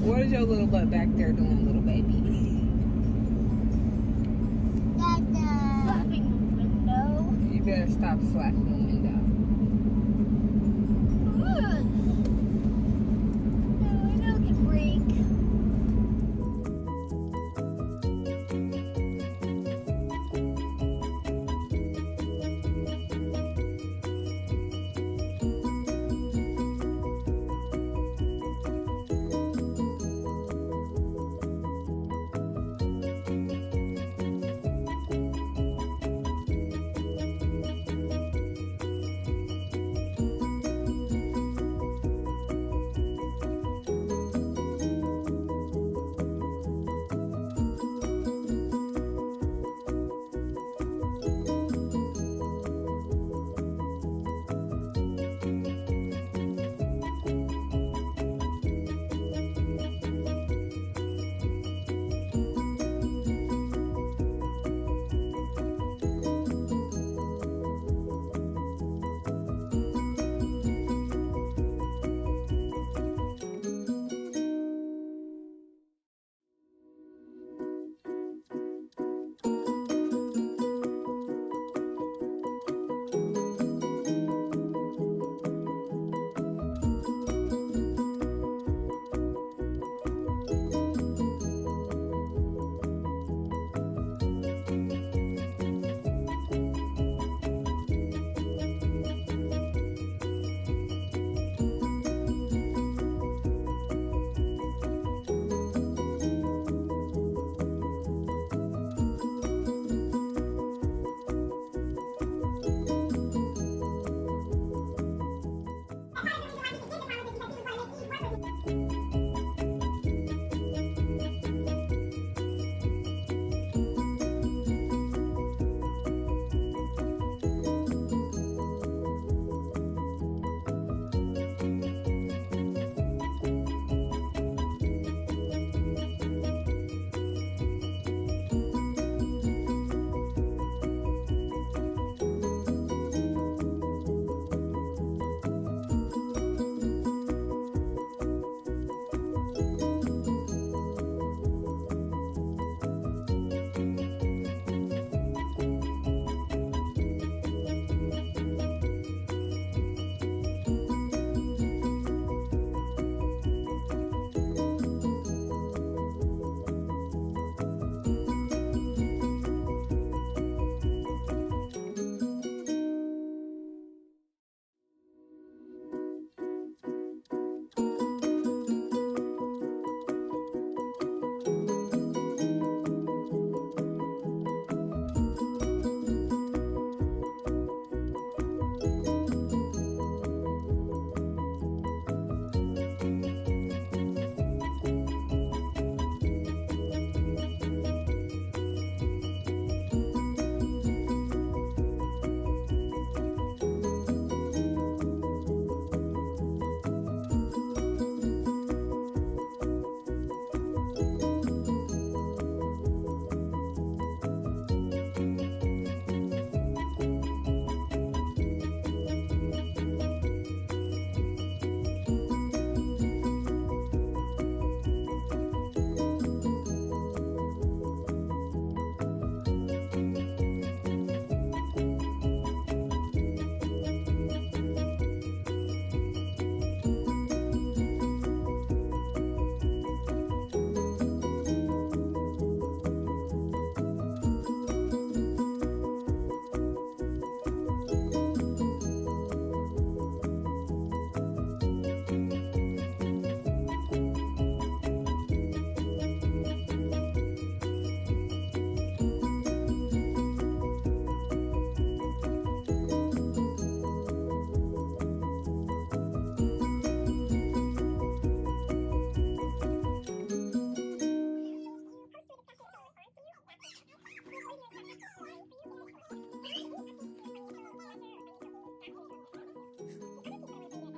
What is your little butt back there doing, little baby? Slapping the window. You better stop slapping the window. No, I know it can break.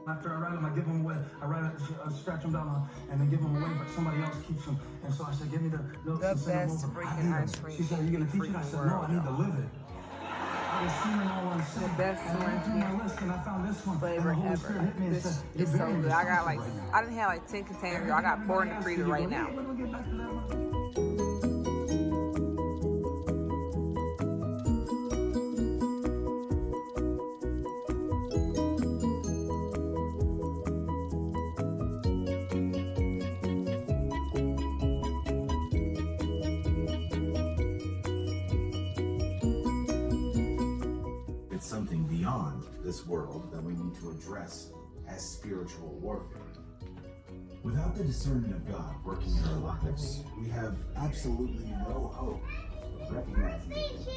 After I ride them, I give them away. I ride it, stretch them down, and then give them away, but somebody else keeps them. And so I said, give me the notes and send them over. freaking ice cream. She said, are you going to teach it? I said, no, I need to live it. I was seeming all unsafe. The best And I went through one my list and I found this one. flavor and the Holy ever. Spirit hit me and This said, is "You're so very good. I got like, responsive right now." I done had like 10 containers. I got 4 in the freezer right now. When we get back to that one. It's something beyond this world that we need to address as spiritual warfare. Without the discernment of God working in our lives, we have absolutely no hope of recognizing it.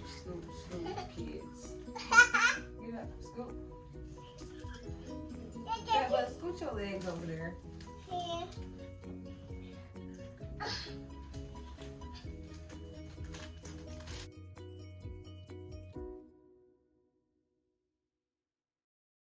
Scoot, kids. Get up, scoot. Yeah, but scoot your legs over there. Here.